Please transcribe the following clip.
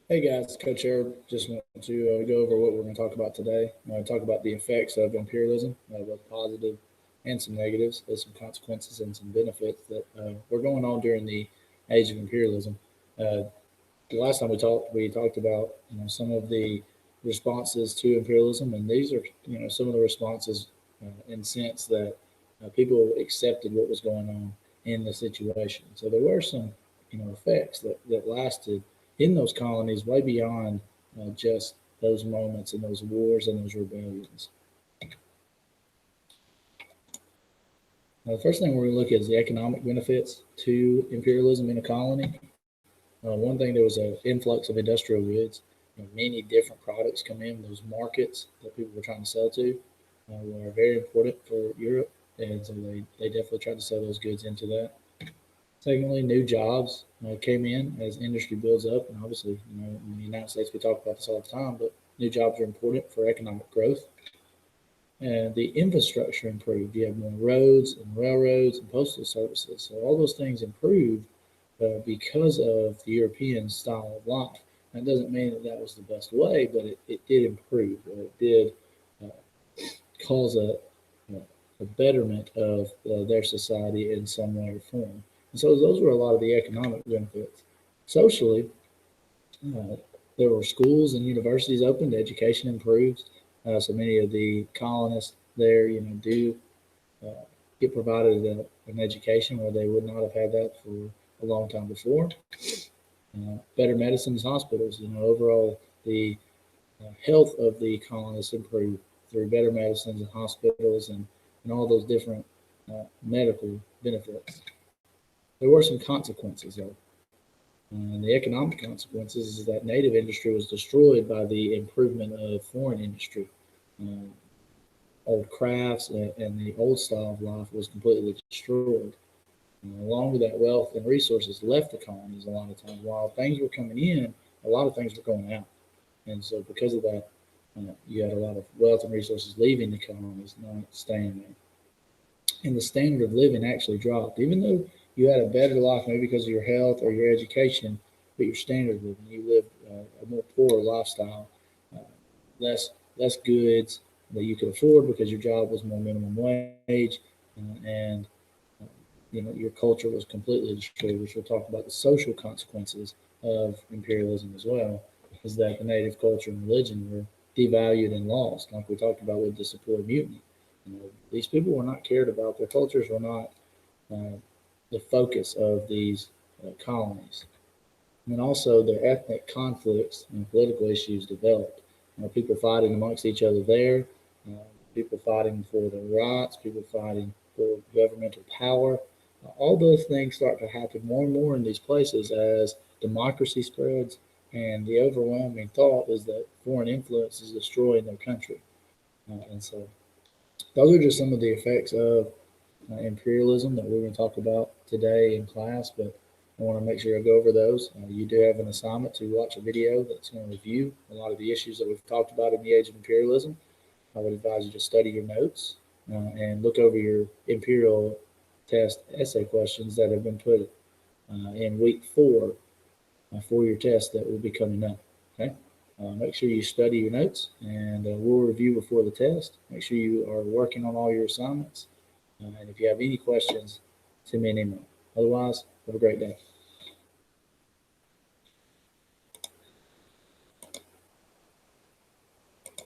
Hey guys, Coach Herb. Just want to go over what we're going to talk about today. Talk about the effects of imperialism, both positive and some negatives, there's some consequences and some benefits that were going on during the age of imperialism. Uh, the last time we talked about some of the responses to imperialism, and these are some of the responses in the sense that people accepted what was going on in the situation. So there were some effects that lasted in those colonies way beyond just those moments and those wars and those rebellions. Now, the first thing we're going to look at is the economic benefits to imperialism in a colony. One thing, there was an influx of industrial goods. Many different products come in. Those markets that people were trying to sell to were very important for Europe, and so they definitely tried to sell those goods into that. Secondly, new jobs came in as industry builds up, and obviously, in the United States we talk about this all the time, but new jobs are important for economic growth. And the infrastructure improved. You have more roads and railroads and postal services, so all those things improved because of the European style of life. That doesn't mean that that was the best way, but it did improve. It did uh, cause a betterment of their society in some way or form. And so those were a lot of the economic benefits. Socially, uh, there were schools and universities opened, education improves. So many of the colonists there, do uh, get provided an education where they would not have had that for a long time before. Better medicines, hospitals, overall the health of the colonists improved through better medicines and hospitals and all those different medical benefits. There were some consequences, though. And the economic consequences is that native industry was destroyed by the improvement of foreign industry. Uh, Old crafts and the old style of life was completely destroyed. Along with that, wealth and resources left the colonies a lot of times. While things were coming in, a lot of things were going out. And so, because of that, you had a lot of wealth and resources leaving the colonies, not staying there. And the standard of living actually dropped, even though you had a better life, maybe because of your health or your education, but your standard of living, you lived a more poor lifestyle, uh, less goods that you could afford because your job was more minimum wage, and uh, your culture was completely destroyed. Which we'll talk about the social consequences of imperialism as well, is that the native culture and religion were devalued and lost, like we talked about with the Sepoy Mutiny. These people were not cared about. Their cultures were not uh, the focus of these colonies. And also, their ethnic conflicts and political issues developed. People fighting amongst each other there, uh, people fighting for their rights, people fighting for governmental power. All those things start to happen more and more in these places as democracy spreads, and the overwhelming thought is that foreign influence is destroying their country. And so, those are just some of the effects of imperialism that we're going to talk about today in class, but I want to make sure I go over those. You do have an assignment to watch a video that's going to review a lot of the issues that we've talked about in the age of imperialism. I would advise you to study your notes and look over your imperial test essay questions that have been put in week 4 for your test that will be coming up. Okay. Make sure you study your notes, and we'll review before the test. Make sure you are working on all your assignments, and if you have any questions, send me an email. Otherwise, have a great day.